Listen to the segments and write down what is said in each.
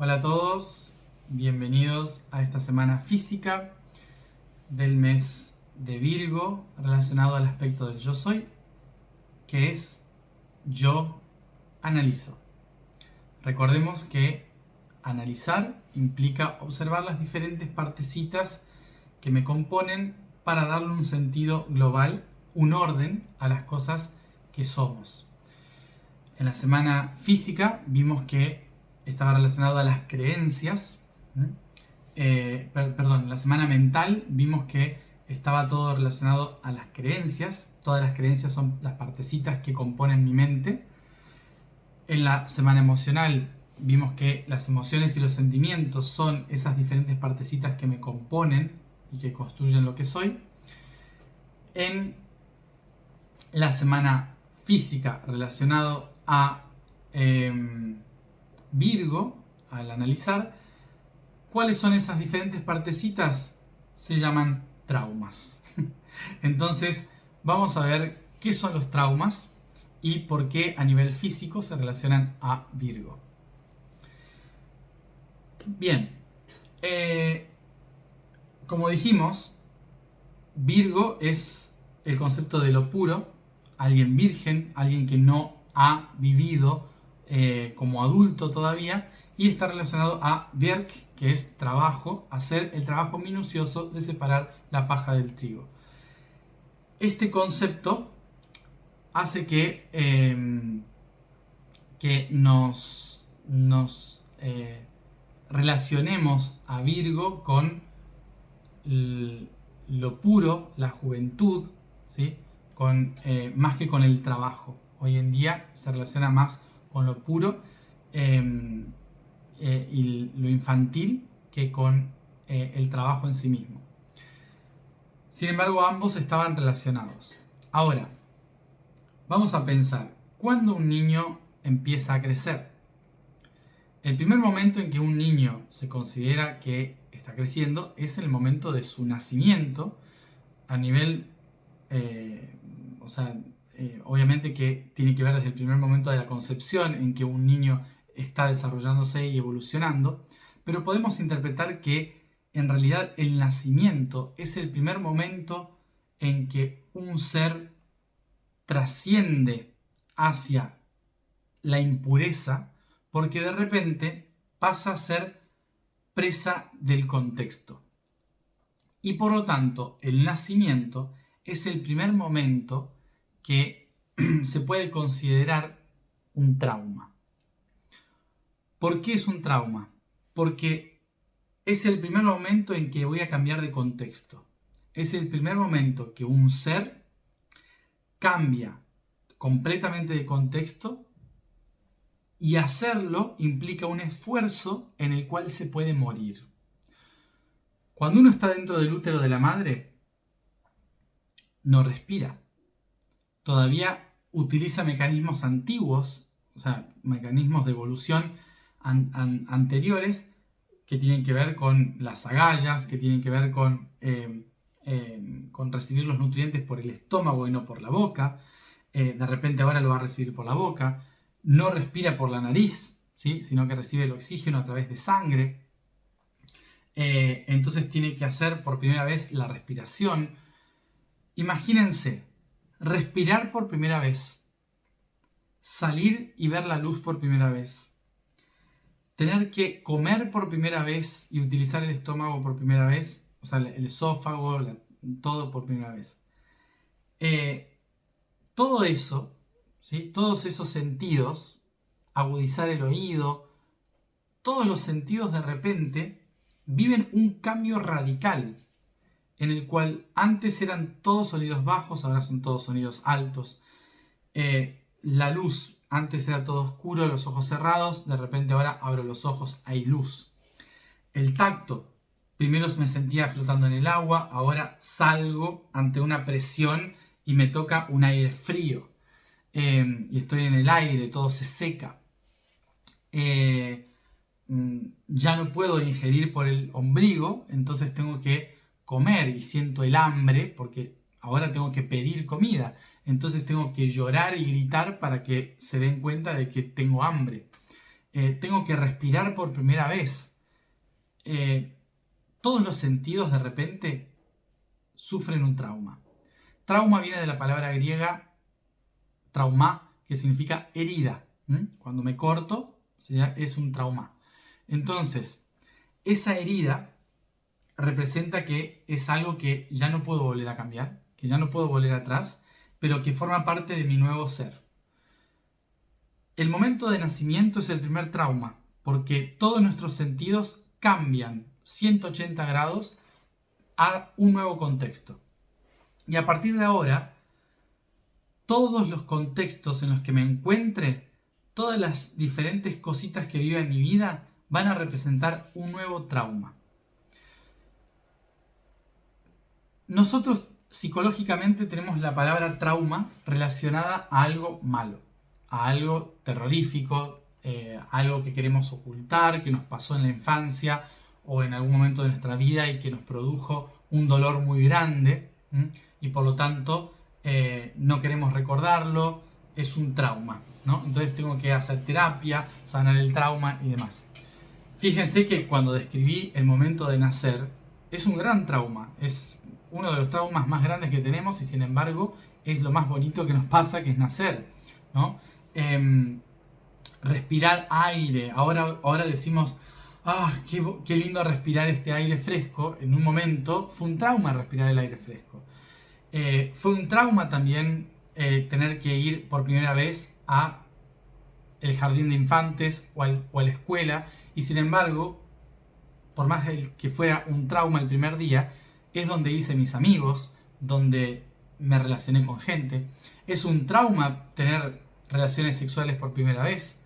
Hola a todos, bienvenidos a esta semana física del mes de Virgo relacionado al aspecto del yo soy, que es yo analizo. Recordemos que analizar implica observar las diferentes partecitas que me componen para darle un sentido global, un orden a las cosas que somos. En la semana física vimos que estaba relacionado a las creencias. En la semana mental vimos que estaba todo relacionado a las creencias. Todas las creencias son las partecitas que componen mi mente. En la semana emocional vimos que las emociones y los sentimientos son esas diferentes partecitas que me componen y que construyen lo que soy. En la semana física relacionado a Virgo, al analizar cuáles son esas diferentes partecitas, se llaman traumas. Entonces vamos a ver qué son los traumas y por qué a nivel físico se relacionan a Virgo. Bien, como dijimos, Virgo es el concepto de lo puro, alguien virgen, alguien que no ha vivido como adulto todavía, y está relacionado a Werk, que es trabajo, hacer el trabajo minucioso de separar la paja del trigo. Este concepto hace que nos relacionemos a Virgo con lo puro, la juventud, ¿sí? Más que con el trabajo. Hoy en día se relaciona más con lo puro y lo infantil que con el trabajo en sí mismo. Sin embargo, ambos estaban relacionados. Ahora, vamos a pensar, ¿cuándo un niño empieza a crecer? El primer momento en que un niño se considera que está creciendo es el momento de su nacimiento, a nivel, obviamente que tiene que ver desde el primer momento de la concepción en que un niño está desarrollándose y evolucionando, pero podemos interpretar que en realidad el nacimiento es el primer momento en que un ser trasciende hacia la impureza, porque de repente pasa a ser presa del contexto. Y por lo tanto, el nacimiento es el primer momento que se puede considerar un trauma. ¿Por qué es un trauma? Porque es el primer momento en que voy a cambiar de contexto. Es el primer momento que un ser cambia completamente de contexto, y hacerlo implica un esfuerzo en el cual se puede morir. Cuando uno está dentro del útero de la madre, no respira. Todavía utiliza mecanismos antiguos, o sea, mecanismos de evolución anteriores que tienen que ver con las agallas, que tienen que ver con recibir los nutrientes por el estómago y no por la boca. De repente ahora lo va a recibir por la boca. No respira por la nariz, ¿sí? Sino que recibe el oxígeno a través de sangre. Entonces tiene que hacer por primera vez la respiración. Imagínense, respirar por primera vez, salir y ver la luz por primera vez, tener que comer por primera vez y utilizar el estómago por primera vez, o sea, el esófago, todo por primera vez. Todo eso, ¿sí? Todos esos sentidos, agudizar el oído, todos los sentidos de repente viven un cambio radical, en el cual antes eran todos sonidos bajos, ahora son todos sonidos altos. La luz, antes era todo oscuro, los ojos cerrados, de repente ahora abro los ojos, hay luz. El tacto, primero me sentía flotando en el agua, ahora salgo ante una presión y me toca un aire frío. Y estoy en el aire, todo se seca. Ya no puedo ingerir por el ombligo, entonces tengo que comer y siento el hambre porque ahora tengo que pedir comida. Entonces tengo que llorar y gritar para que se den cuenta de que tengo hambre. tengo que respirar por primera vez. Todos los sentidos de repente sufren un trauma. Trauma viene de la palabra griega trauma, que significa herida. Cuando me corto, es un trauma. Entonces, esa herida representa que es algo que ya no puedo volver a cambiar, que ya no puedo volver atrás, pero que forma parte de mi nuevo ser. El momento de nacimiento es el primer trauma, porque todos nuestros sentidos cambian 180 grados a un nuevo contexto. Y a partir de ahora, todos los contextos en los que me encuentre, todas las diferentes cositas que viva en mi vida, van a representar un nuevo trauma. Nosotros psicológicamente tenemos la palabra trauma relacionada a algo malo, a algo terrorífico, algo que queremos ocultar, que nos pasó en la infancia o en algún momento de nuestra vida y que nos produjo un dolor muy grande, y por lo tanto no queremos recordarlo, es un trauma, ¿no? Entonces tengo que hacer terapia, sanar el trauma y demás. Fíjense que cuando describí el momento de nacer, es un gran trauma, es uno de los traumas más grandes que tenemos y sin embargo es lo más bonito que nos pasa, que es nacer, ¿no? Respirar aire, ahora decimos, qué lindo respirar este aire fresco. En un momento fue un trauma respirar el aire fresco. Fue un trauma también tener que ir por primera vez a el jardín de infantes o a la escuela, y sin embargo, por más que fuera un trauma el primer día, es donde hice mis amigos, donde me relacioné con gente. Es un trauma tener relaciones sexuales por primera vez,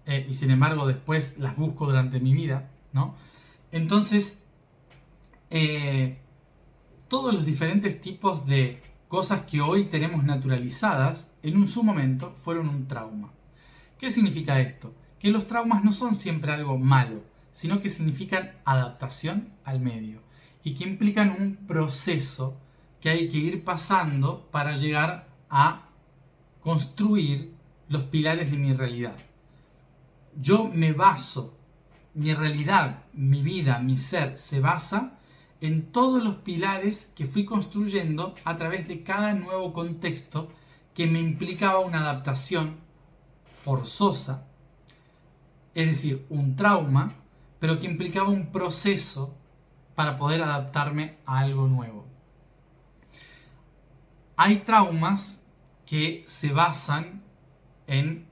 y sin embargo después las busco durante mi vida, ¿no? Entonces, todos los diferentes tipos de cosas que hoy tenemos naturalizadas, en su momento fueron un trauma. ¿Qué significa esto? Que los traumas no son siempre algo malo, sino que significan adaptación al medio y que implican un proceso que hay que ir pasando para llegar a construir los pilares de mi realidad. Yo me baso, mi realidad, mi vida, mi ser se basa en todos los pilares que fui construyendo a través de cada nuevo contexto que me implicaba una adaptación forzosa, es decir, un trauma, pero que implicaba un proceso para poder adaptarme a algo nuevo. Hay traumas que se basan en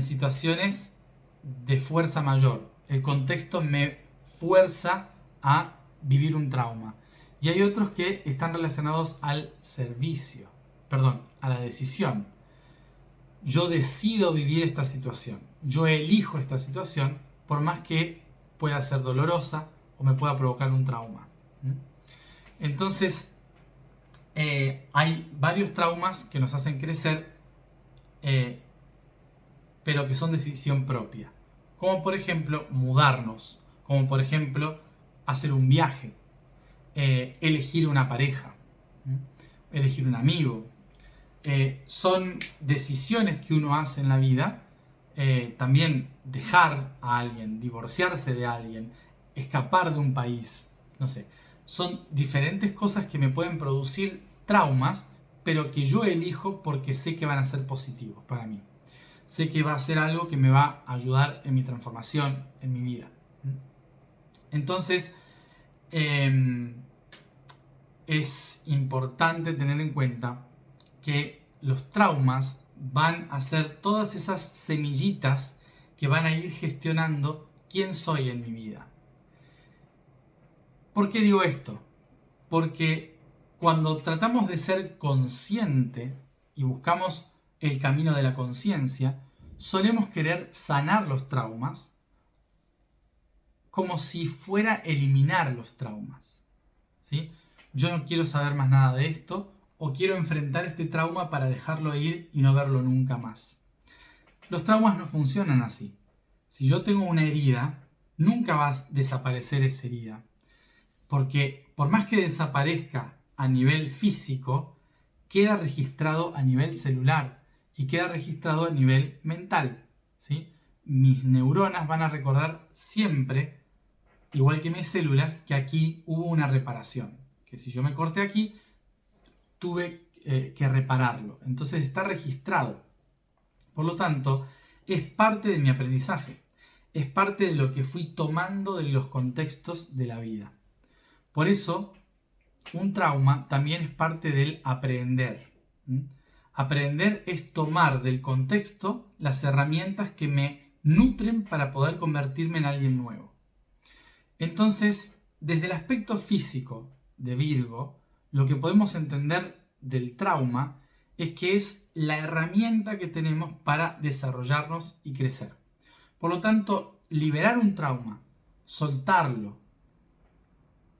situaciones de fuerza mayor. El contexto me fuerza a vivir un trauma. Y hay otros que están relacionados al servicio, a la decisión. Yo decido vivir esta situación. Yo elijo esta situación por más que pueda ser dolorosa o me pueda provocar un trauma. Entonces, hay varios traumas que nos hacen crecer, pero que son decisión propia. Como por ejemplo, mudarnos. Como por ejemplo, hacer un viaje. Elegir una pareja. Elegir un amigo. Son decisiones que uno hace en la vida. También dejar a alguien, divorciarse de alguien, escapar de un país, no sé. Son diferentes cosas que me pueden producir traumas, pero que yo elijo porque sé que van a ser positivos para mí. Sé que va a ser algo que me va a ayudar en mi transformación, en mi vida. Entonces, es importante tener en cuenta que los traumas van a ser todas esas semillitas que van a ir gestionando quién soy en mi vida. ¿Por qué digo esto? Porque cuando tratamos de ser consciente y buscamos el camino de la conciencia, solemos querer sanar los traumas como si fuera eliminar los traumas, ¿sí? Yo no quiero saber más nada de esto, o quiero enfrentar este trauma para dejarlo ir y no verlo nunca más. Los traumas no funcionan así. Si yo tengo una herida, nunca va a desaparecer esa herida. Porque por más que desaparezca a nivel físico, queda registrado a nivel celular y queda registrado a nivel mental. ¿sí? Mis neuronas van a recordar siempre, igual que mis células, que aquí hubo una reparación. Que si yo me corté aquí, tuve que repararlo. Entonces está registrado. Por lo tanto, es parte de mi aprendizaje. Es parte de lo que fui tomando de los contextos de la vida. Por eso, un trauma también es parte del aprender. Aprender es tomar del contexto las herramientas que me nutren para poder convertirme en alguien nuevo. Entonces, desde el aspecto físico de Virgo, lo que podemos entender del trauma es que es la herramienta que tenemos para desarrollarnos y crecer. Por lo tanto, liberar un trauma, soltarlo,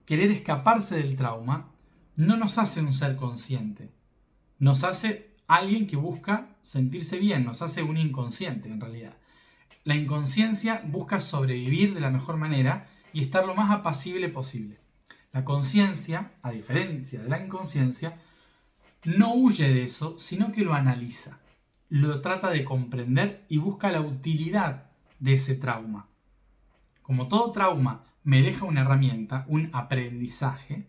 querer escaparse del trauma, no nos hace un ser consciente. Nos hace alguien que busca sentirse bien, nos hace un inconsciente en realidad. La inconsciencia busca sobrevivir de la mejor manera y estar lo más apacible posible. La conciencia, a diferencia de la inconsciencia, no huye de eso, sino que lo analiza, lo trata de comprender y busca la utilidad de ese trauma. Como todo trauma me deja una herramienta, un aprendizaje,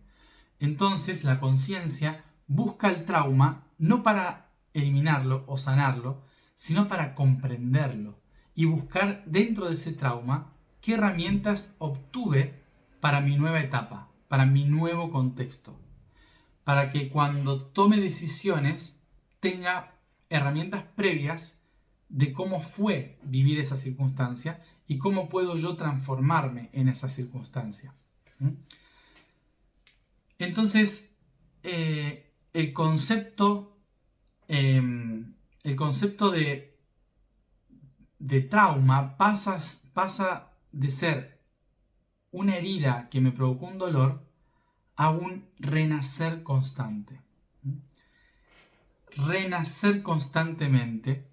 entonces la conciencia busca el trauma no para eliminarlo o sanarlo, sino para comprenderlo y buscar dentro de ese trauma qué herramientas obtuve para mi nueva etapa, para mi nuevo contexto, para que cuando tome decisiones tenga herramientas previas de cómo fue vivir esa circunstancia y cómo puedo yo transformarme en esa circunstancia. Entonces, el concepto de trauma pasa de ser una herida que me provocó un dolor a un renacer constante. Renacer constantemente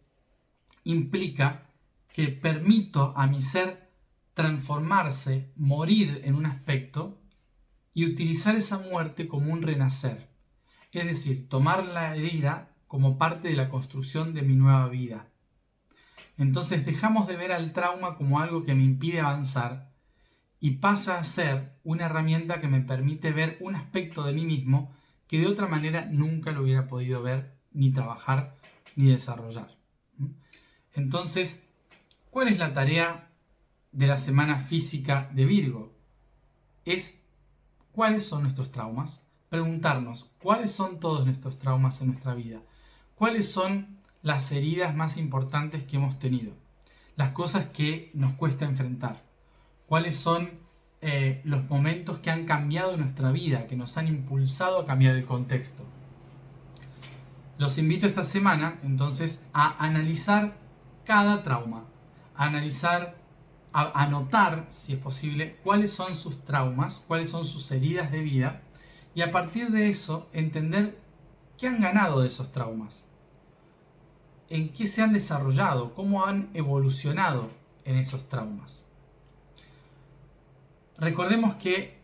implica que permito a mi ser transformarse, morir en un aspecto y utilizar esa muerte como un renacer. Es decir, tomar la herida como parte de la construcción de mi nueva vida. Entonces dejamos de ver al trauma como algo que me impide avanzar y pasa a ser una herramienta que me permite ver un aspecto de mí mismo que de otra manera nunca lo hubiera podido ver, ni trabajar, ni desarrollar. Entonces, ¿cuál es la tarea de la semana física de Virgo? Es cuáles son nuestros traumas, preguntarnos cuáles son todos nuestros traumas en nuestra vida, cuáles son las heridas más importantes que hemos tenido, las cosas que nos cuesta enfrentar, cuáles son los momentos que han cambiado nuestra vida, que nos han impulsado a cambiar el contexto. Los invito esta semana entonces a analizar cada trauma, a anotar, si es posible, cuáles son sus traumas, cuáles son sus heridas de vida y a partir de eso entender qué han ganado de esos traumas, en qué se han desarrollado, cómo han evolucionado en esos traumas. Recordemos que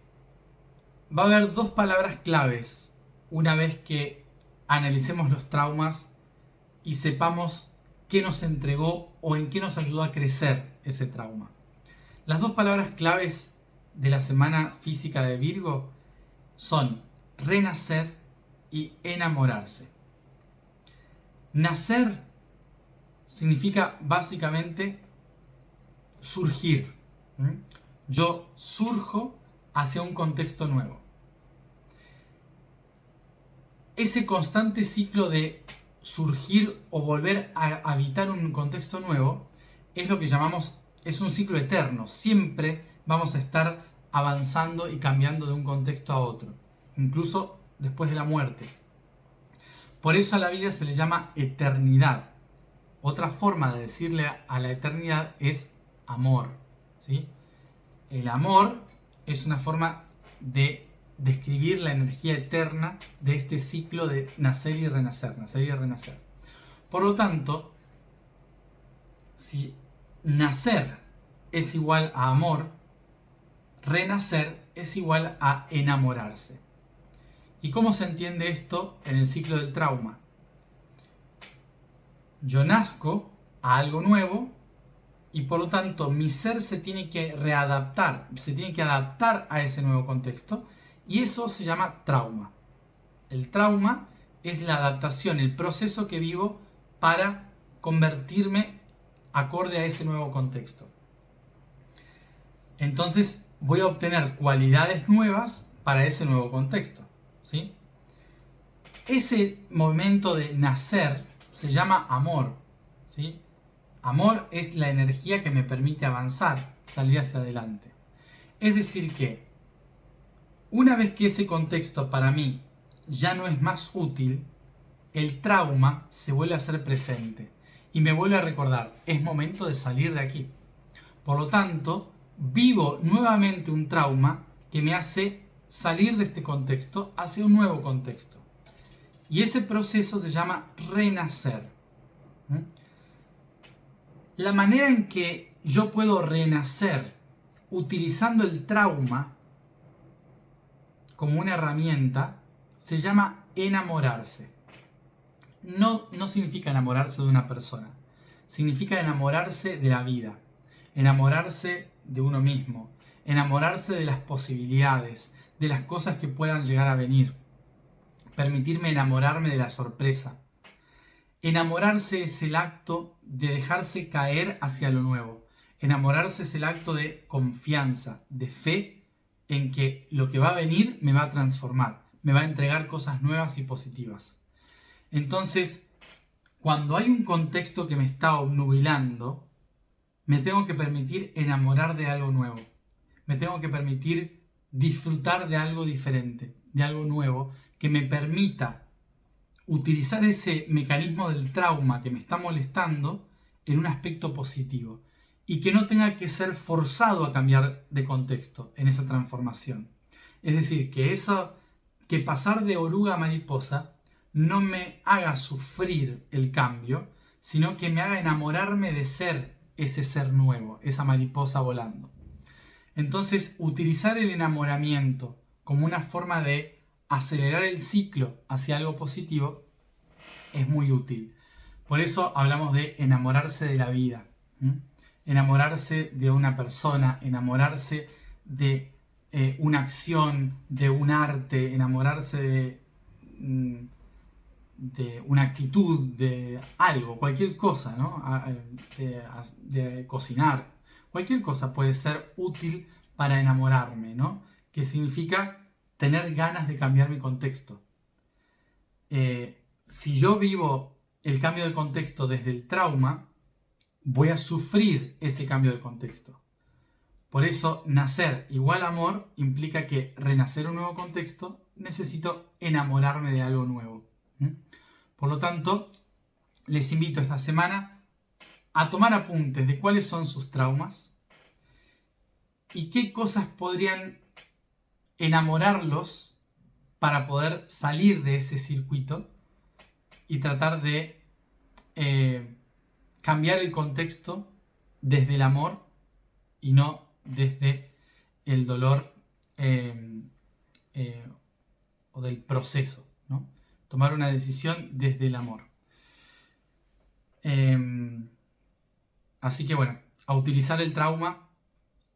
va a haber dos palabras claves una vez que analicemos los traumas y sepamos qué nos entregó o en qué nos ayudó a crecer ese trauma. Las dos palabras claves de la semana física de Virgo son renacer y enamorarse. Nacer significa básicamente surgir. Yo surjo hacia un contexto nuevo. Ese constante ciclo de surgir o volver a habitar un contexto nuevo es lo que llamamos, es un ciclo eterno. Siempre vamos a estar avanzando y cambiando de un contexto a otro, incluso después de la muerte. Por eso a la vida se le llama eternidad. Otra forma de decirle a la eternidad es amor, ¿sí? El amor es una forma de describir la energía eterna de este ciclo de nacer y renacer, nacer y renacer. Por lo tanto, si nacer es igual a amor, renacer es igual a enamorarse. ¿Y cómo se entiende esto en el ciclo del trauma? Yo nazco a algo nuevo y por lo tanto mi ser se tiene que readaptar, se tiene que adaptar a ese nuevo contexto y eso se llama trauma. El trauma es la adaptación, el proceso que vivo para convertirme acorde a ese nuevo contexto. Entonces voy a obtener cualidades nuevas para ese nuevo contexto, ¿sí? Ese momento de nacer se llama amor, ¿sí? Amor es la energía que me permite avanzar, salir hacia adelante. Es decir que, una vez que ese contexto para mí ya no es más útil, el trauma se vuelve a hacer presente y me vuelve a recordar, es momento de salir de aquí. Por lo tanto, vivo nuevamente un trauma que me hace salir de este contexto hacia un nuevo contexto. Y ese proceso se llama renacer. La manera en que yo puedo renacer utilizando el trauma como una herramienta se llama enamorarse. No significa enamorarse de una persona, significa enamorarse de la vida, enamorarse de uno mismo, enamorarse de las posibilidades, de las cosas que puedan llegar a venir, permitirme enamorarme de la sorpresa. Enamorarse es el acto de dejarse caer hacia lo nuevo. Enamorarse es el acto de confianza, de fe en que lo que va a venir me va a transformar, me va a entregar cosas nuevas y positivas. Entonces, cuando hay un contexto que me está obnubilando, me tengo que permitir enamorar de algo nuevo. Me tengo que permitir disfrutar de algo diferente, de algo nuevo, que me permita utilizar ese mecanismo del trauma que me está molestando en un aspecto positivo y que no tenga que ser forzado a cambiar de contexto en esa transformación. Es decir, que pasar de oruga a mariposa no me haga sufrir el cambio, sino que me haga enamorarme de ser ese ser nuevo, esa mariposa volando. Entonces, utilizar el enamoramiento como una forma de acelerar el ciclo hacia algo positivo es muy útil. Por eso hablamos de enamorarse de la vida, enamorarse de una persona, enamorarse de una acción, de un arte, enamorarse de una actitud, de algo, cualquier cosa, ¿no? De cocinar. Cualquier cosa puede ser útil para enamorarme, ¿no? Que significa tener ganas de cambiar mi contexto. Si yo vivo el cambio de contexto desde el trauma, voy a sufrir ese cambio de contexto. Por eso, nacer igual amor implica que renacer un nuevo contexto necesito enamorarme de algo nuevo. Por lo tanto, les invito esta semana a tomar apuntes de cuáles son sus traumas y qué cosas podrían enamorarlos para poder salir de ese circuito y tratar de cambiar el contexto desde el amor y no desde el dolor o del proceso, ¿no? Tomar una decisión desde el amor. Así que bueno, a utilizar el trauma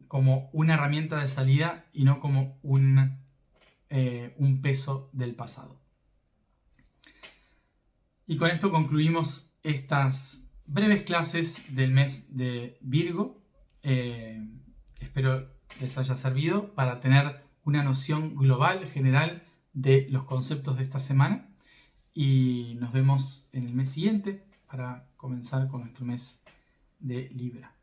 como una herramienta de salida y no como un peso del pasado. Y con esto concluimos estas breves clases del mes de Virgo. Espero les haya servido para tener una noción global, general, de los conceptos de esta semana. Y nos vemos en el mes siguiente para comenzar con nuestro mes de Libra.